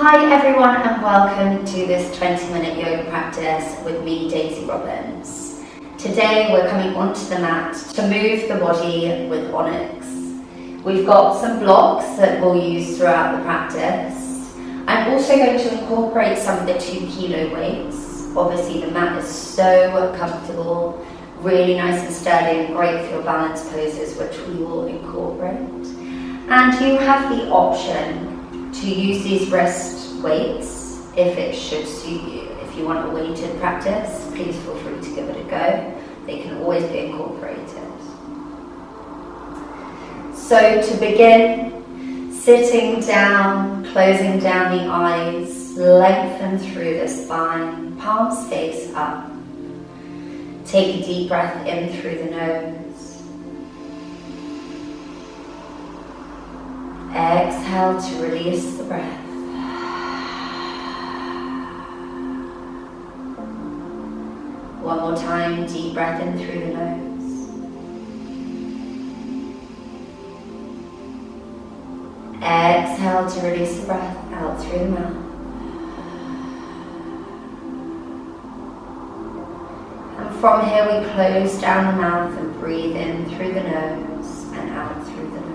Hi everyone and welcome to this 20-minute yoga practice with me, Daisy Robins. Today we're coming onto the mat to move the body with Onyx. We've got some blocks that we'll use throughout the practice. I'm also going to incorporate some of the 2 kilo weights. Obviously the mat is so comfortable, really nice and sturdy and great for your balance poses, which we will incorporate. And you have the option to use these wrist weights if it should suit you. If you want a weighted practice, please feel free to give it a go. They can always be incorporated. So to begin, sitting down, closing down the eyes, lengthen through the spine, palms face up. Take a deep breath in through the nose. Exhale to release the breath. One more time, deep breath in through the nose. Exhale to release the breath out through the mouth. And from here we close down the mouth and breathe in through the nose and out through the nose.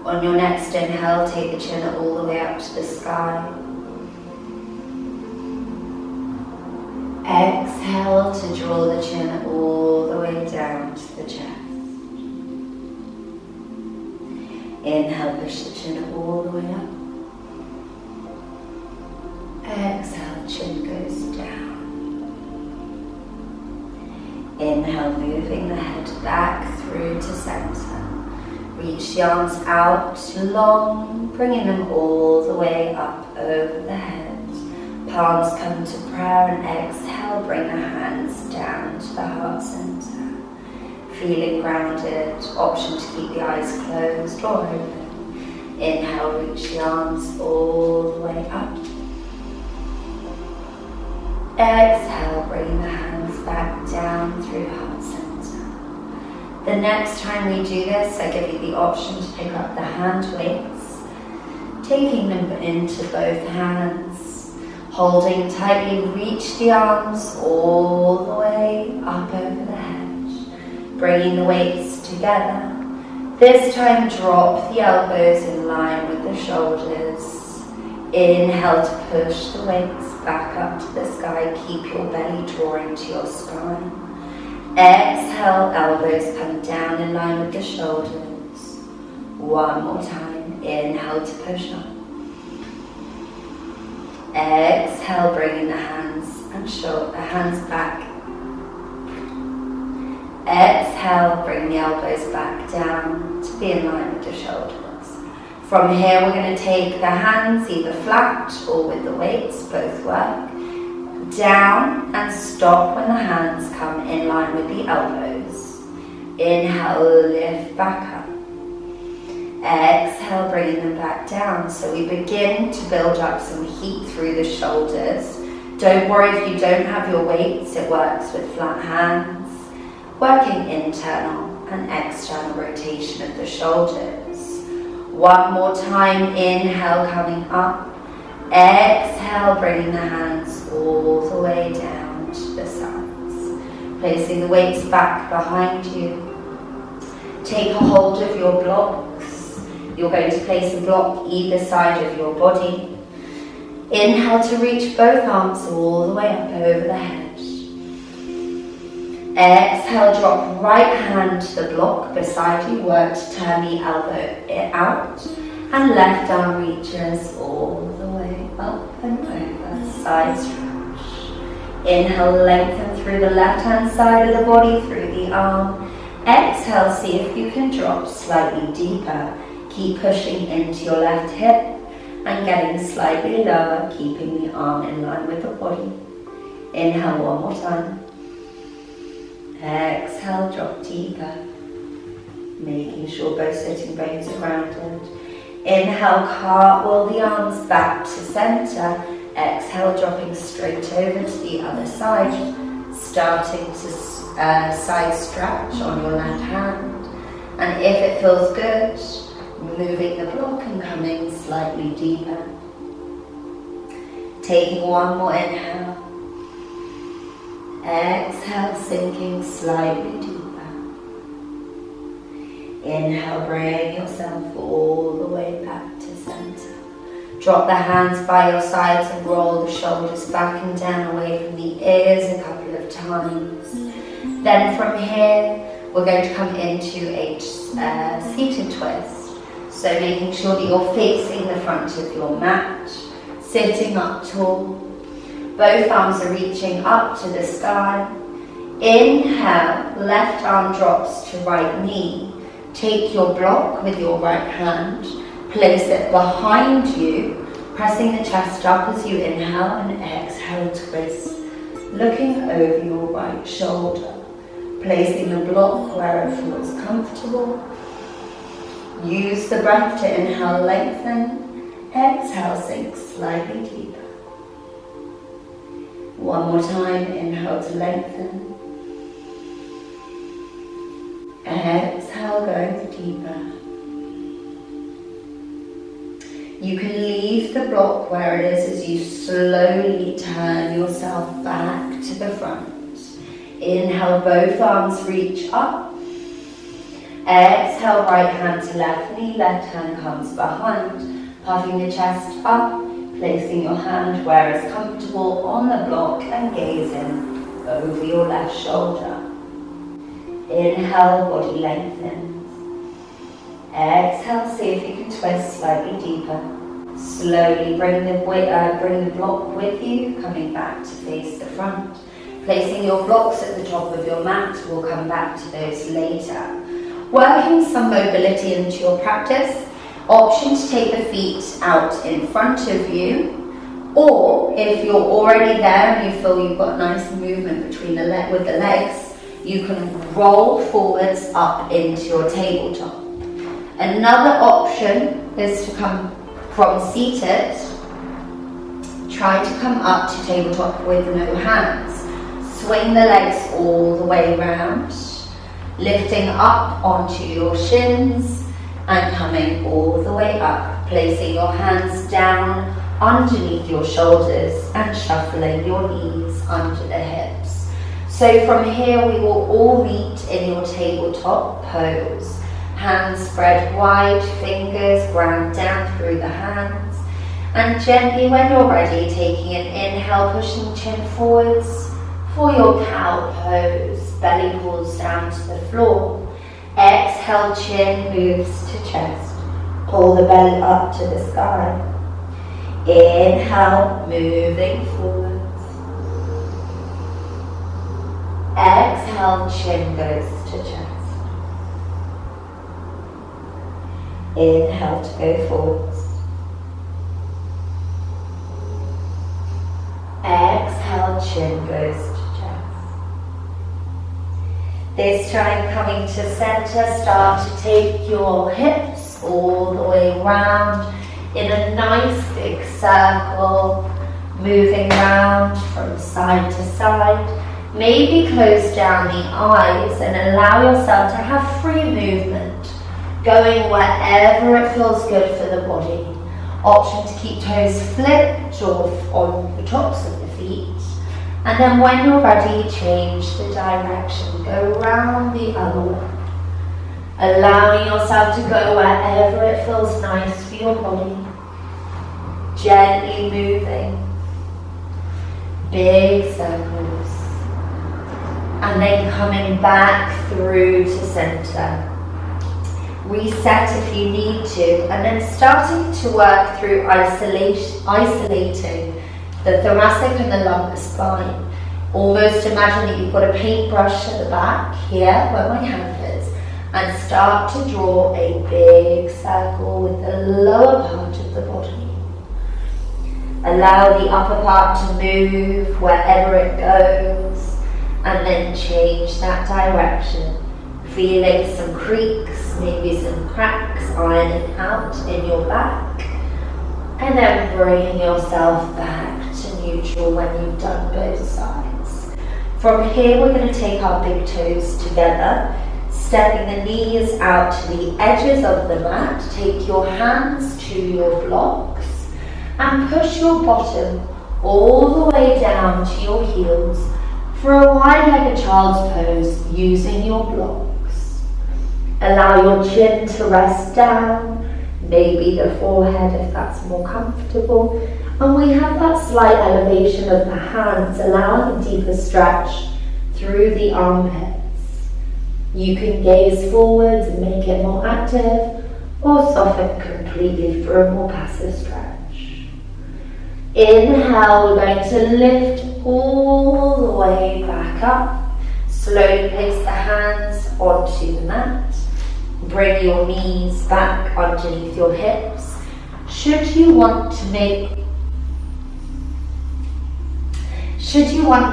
On your next inhale, take the chin all the way up to the sky. Exhale to draw the chin all the way down to the chest. Inhale, push the chin all the way up. Exhale, chin goes down. Inhale, moving the head back through to center. Reach the arms out long, bringing them all the way up over the head. Palms come to prayer and exhale, bring the hands down to the heart center. Feeling grounded, option to keep the eyes closed or open. Inhale, reach the arms all the way up. Exhale, bring the hands back down through heart center. The next time we do this, I give you the option to pick up the hand weights, taking them into both hands, holding tightly, reach the arms all the way up over the head, bringing the weights together. This time drop the elbows in line with the shoulders. Inhale to push the weights back up to the sky, keep your belly drawing to your spine. Exhale, elbows come down in line with the shoulders. One more time, inhale to push up. Exhale, bringing the hands and hands back. Exhale, bring the elbows back down to be in line with the shoulders. From here, we're going to take the hands either flat or with the weights, both work. Down and stop when the hands come in line with the elbows. Inhale, lift back up. Exhale, bringing them back down. So we begin to build up some heat through the shoulders. Don't worry if you don't have your weights, it works with flat hands. Working internal and external rotation of the shoulders. One more time, inhale, coming up. Exhale, bringing the hands all the way down to the sides. Placing the weights back behind you. Take a hold of your blocks. You're going to place a block either side of your body. Inhale to reach both arms all the way up over the head. Exhale, drop right hand to the block beside you. Work to turn the elbow out. And left arm reaches all the way up and over, side stretch. Inhale, lengthen through the left hand side of the body, through the arm. Exhale, see if you can drop slightly deeper. Keep pushing into your left hip and getting slightly lower, keeping the arm in line with the body. Inhale, one more time. Exhale, drop deeper. Making sure both sitting bones are grounded. Inhale, cartwheel the arms back to center. Exhale, dropping straight over to the other side. Starting to side stretch on your left hand. And if it feels good, moving the block and coming slightly deeper. Taking one more inhale. Exhale, sinking slightly deeper. Inhale, bring yourself all the way back to center. Drop the hands by your sides and roll the shoulders back and down away from the ears a couple of times. Then from here, we're going to come into a seated twist. So making sure that you're facing the front of your mat, sitting up tall. Both arms are reaching up to the sky. Inhale, left arm drops to right knee. Take your block with your right hand, place it behind you, pressing the chest up as you inhale and exhale, twist. Looking over your right shoulder, placing the block where it feels comfortable. Use the breath to inhale, lengthen, exhale, sink slightly deeper. One more time, inhale to lengthen. Exhale, going deeper. You can leave the block where it is as you slowly turn yourself back to the front. Inhale, both arms reach up. Exhale, right hand to left knee, left hand comes behind. Puffing the chest up, placing your hand where it's comfortable on the block and gazing over your left shoulder. Inhale, body lengthens. Exhale, see if you can twist slightly deeper. Slowly bring the block with you, coming back to face the front. Placing your blocks at the top of your mat, we'll come back to those later. Working some mobility into your practice. Option to take the feet out in front of you, or if you're already there and you feel you've got nice movement between with the legs, you can roll forwards up into your tabletop. Another option is to come from seated, try to come up to tabletop with no hands. Swing the legs all the way round, lifting up onto your shins and coming all the way up, placing your hands down underneath your shoulders and shuffling your knees under the hips. So from here we will all meet in your tabletop pose. Hands spread wide, fingers ground down through the hands. And gently, when you're ready, taking an inhale, pushing chin forwards for your cow pose. Belly pulls down to the floor. Exhale, chin moves to chest. Pull the belly up to the sky. Inhale, moving forwards. Exhale, chin goes to chest. Inhale to go forwards. Exhale, chin goes to chest. This time coming to center, start to take your hips all the way round in a nice big circle, moving round from side to side. Maybe close down the eyes and allow yourself to have free movement, going wherever it feels good for the body. Option to keep toes flipped or on the tops of the feet. And then when you're ready, change the direction. Go round the other way. Allowing yourself to go wherever it feels nice for your body. Gently moving. Big circles. And then coming back through to center. Reset if you need to, and then starting to work through isolating the thoracic and the lumbar spine. Almost imagine that you've got a paintbrush at the back here where my hand is, and start to draw a big circle with the lower part of the body. Allow the upper part to move wherever it goes, and then change that direction. Feeling some creaks, maybe some cracks, ironing out in your back, and then bringing yourself back to neutral when you've done both sides. From here, we're going to take our big toes together, stepping the knees out to the edges of the mat. Take your hands to your blocks and push your bottom all the way down to your heels for a wide-legged child's pose using your blocks. Allow your chin to rest down, maybe the forehead if that's more comfortable. And we have that slight elevation of the hands, allowing a deeper stretch through the armpits. You can gaze forwards and make it more active, or soften completely for a more passive stretch. Inhale, we're going to lift all the way back up. Slowly place the hands onto the mat. Bring your knees back underneath your hips. Should you want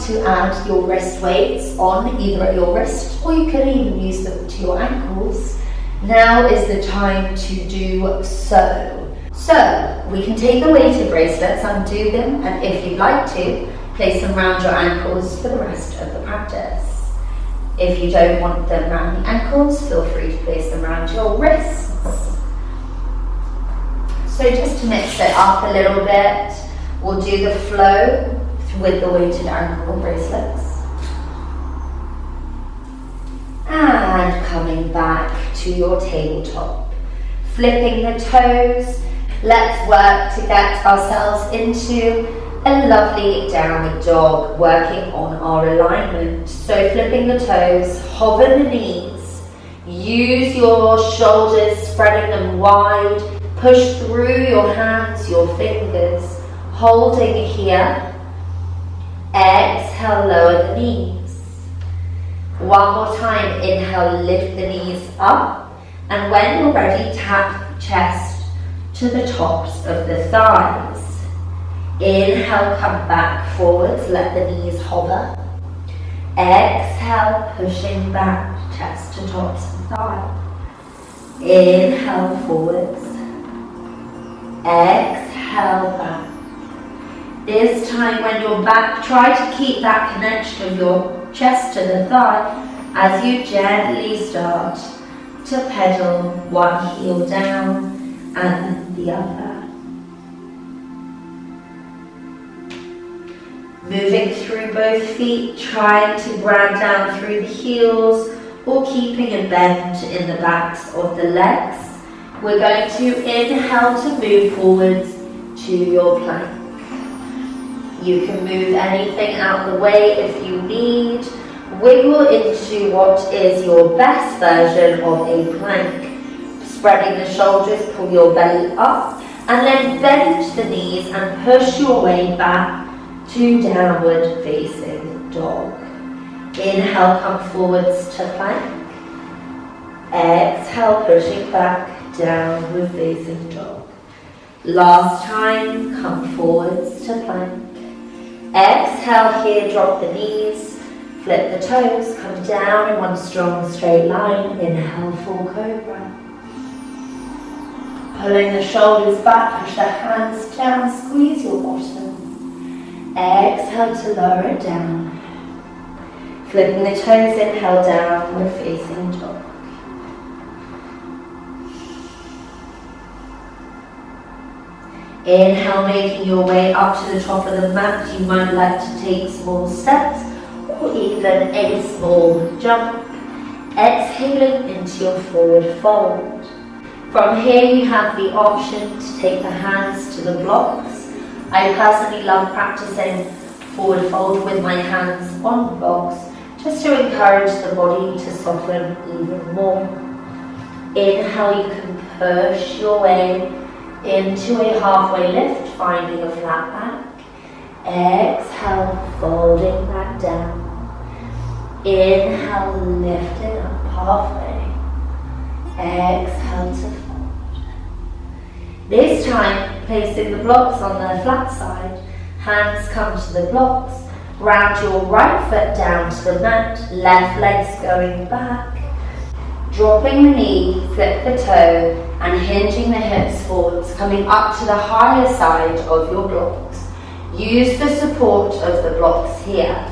to add your wrist weights on either at your wrist, or you can even use them to your ankles, now is the time to do so. So we can take the weighted bracelets, undo them, and if you'd like to, place them around your ankles for the rest of the practice. If you don't want them around the ankles, feel free to place them around your wrists. So just to mix it up a little bit, we'll do the flow with the weighted ankle bracelets. And coming back to your tabletop. Flipping the toes. Let's work to get ourselves into a lovely downward dog, working on our alignment. So flipping the toes, hover the knees, use your shoulders, spreading them wide, push through your hands, your fingers, holding here. Exhale, lower the knees. One more time, inhale, lift the knees up, and when you're ready, tap the chest to the tops of the thighs. Inhale, come back forwards, let the knees hover. Exhale, pushing back, chest to tops of thigh. Inhale, forwards. Exhale, back. This time when you're back, try to keep that connection of your chest to the thigh as you gently start to pedal one heel down and the other. Moving through both feet, trying to ground down through the heels or keeping a bend in the backs of the legs. We're going to inhale to move forwards to your plank. You can move anything out the way if you need. Wiggle into what is your best version of a plank. Spreading the shoulders, pull your belly up, and then bend the knees and push your way back to downward facing dog. Inhale, come forwards to plank. Exhale, pushing back, downward facing dog. Last time, come forwards to plank. Exhale here, drop the knees, flip the toes, come down in one strong straight line. Inhale, full cobra. Pulling the shoulders back, push the hands down, squeeze your bottom. Exhale to lower it down. Flipping the toes, inhale, downward facing dog. Inhale, making your way up to the top of the mat. You might like to take small steps or even a small jump. Exhaling into your forward fold. From here you have the option to take the hands to the blocks. I personally love practicing forward fold with my hands on the blocks, just to encourage the body to soften even more. Inhale, you can push your way into a halfway lift, finding a flat back. Exhale, folding back down. Inhale, lifting up halfway. Exhale to fold. This time, placing the blocks on the flat side, hands come to the blocks, ground your right foot down to the mat, left leg's going back. Dropping the knee, flip the toe, and hinging the hips forwards, coming up to the higher side of your blocks. Use the support of the blocks here.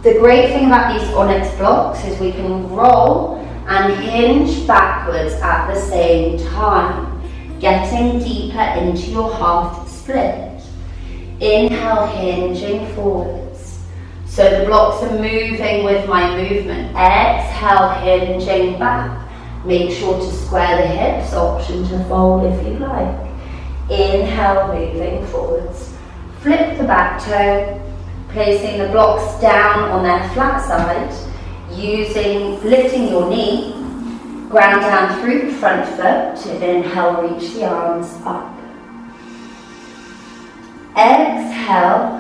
The great thing about these Onyx blocks is we can roll and hinge backwards at the same time, getting deeper into your half split. Inhale, hinging forwards. So the blocks are moving with my movement. Exhale, hinging back. Make sure to square the hips, option to fold if you like. Inhale, moving forwards. Flip the back toe, placing the blocks down on their flat side, lifting your knee, ground down through the front foot, and inhale, reach the arms up. Exhale,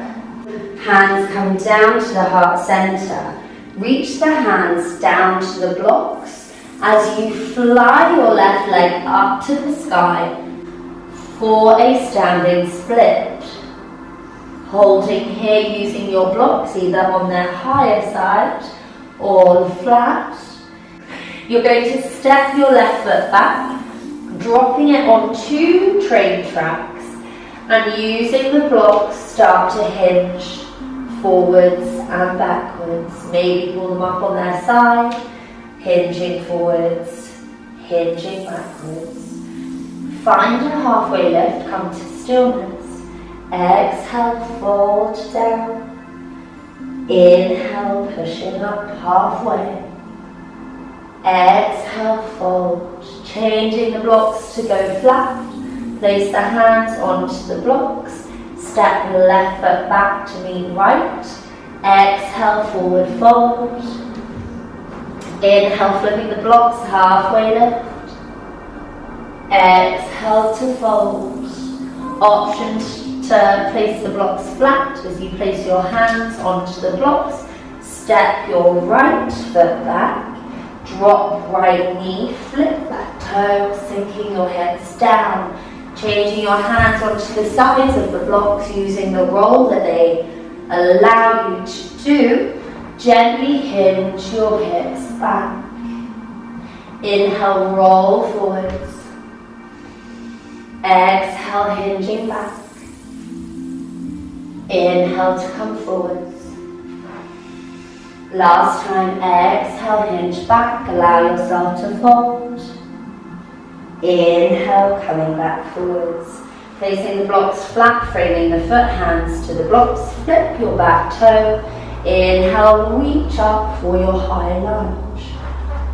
hands come down to the heart center. Reach the hands down to the blocks as you fly your left leg up to the sky for a standing split. Holding here using your blocks either on their higher side or flat. You're going to step your left foot back, dropping it on 2 train tracks, and using the blocks start to hinge forwards and backwards. Maybe pull them up on their side, hinging forwards, hinging backwards. Find a halfway lift, come to stillness. Exhale, fold down. Inhale, pushing up halfway. Exhale, fold. Changing the blocks to go flat. Place the hands onto the blocks. Step the left foot back to meet right. Exhale, forward fold. Inhale, flipping the blocks, halfway lift. Exhale to fold. Option to place the blocks flat as you place your hands onto the blocks. Step your right foot back. Drop right knee, flip that toe, sinking your hips down. Changing your hands onto the sides of the blocks using the roll that they allow you to do. Gently hinge your hips back. Inhale, roll forwards. Exhale, hinging back. Inhale to come forwards. Last time, exhale, hinge back, allow yourself to fold. Inhale, coming back forwards. Placing the blocks flat, framing the foot, hands to the blocks, flip your back toe. Inhale, reach up for your high lunge.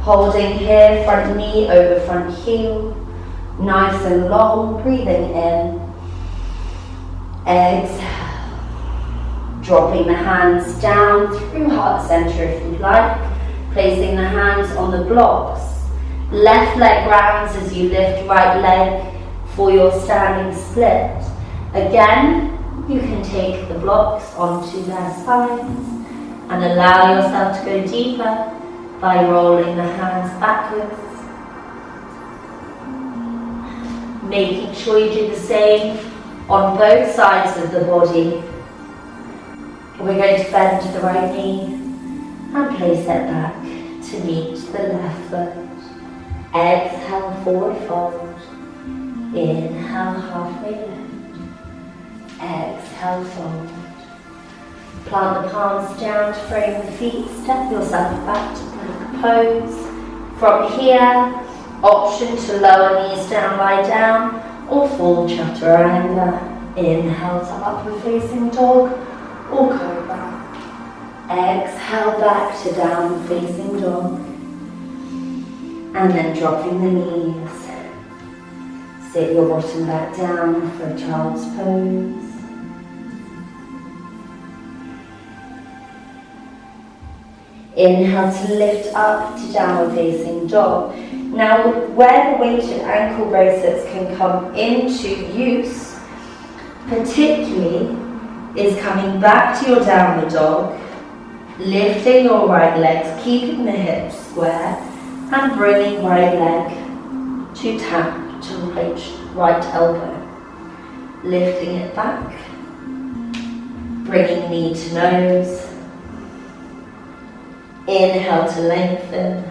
Holding here, front knee over front heel. Nice and long, breathing in. Exhale. Dropping the hands down through heart center if you'd like. Placing the hands on the blocks. Left leg grounds as you lift right leg for your standing split. Again, you can take the blocks onto their sides and allow yourself to go deeper by rolling the hands backwards. Making sure you do the same on both sides of the body. We're going to bend the right knee and place it back to meet the left foot. Exhale, forward fold. Inhale, halfway lift. Exhale, fold. Plant the palms down to frame the feet. Step yourself back to plank pose. From here, option to lower knees down, lie down, or full chaturanga. Inhale to upward facing dog or cobra. Exhale back to downward facing dog. And then dropping the knees. Sit your bottom back down for a child's pose. Inhale to lift up to downward facing dog. Now where the weighted ankle bracelets can come into use, particularly, is coming back to your downward dog, lifting your right legs, keeping the hips square, and bringing right leg to tap to right elbow. Lifting it back, bringing knee to nose. Inhale to lengthen.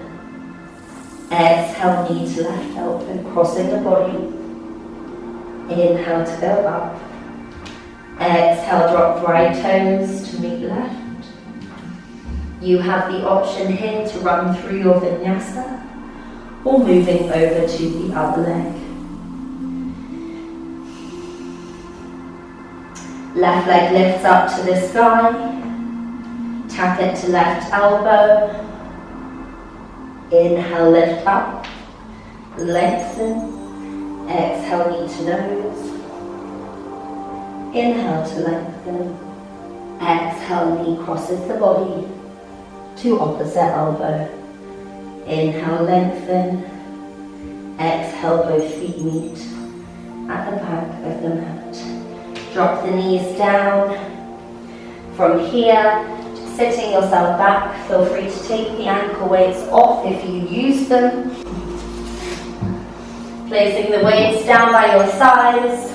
Exhale, knee to left elbow, crossing the body. Inhale to go up. Exhale, drop right toes to meet left. You have the option here to run through your vinyasa or moving over to the other leg. Left leg lifts up to the sky. Tap it to left elbow. Inhale, lift up. Lengthen. Exhale, knee to nose. Inhale to lengthen. Exhale, knee crosses the body to opposite elbow. Inhale, lengthen. Exhale, both feet meet at the back of the mat. Drop the knees down. From here, just sitting yourself back, feel free to take the ankle weights off if you use them. Placing the weights down by your sides.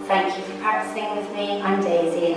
Thank you for practicing with me. I'm Daisy.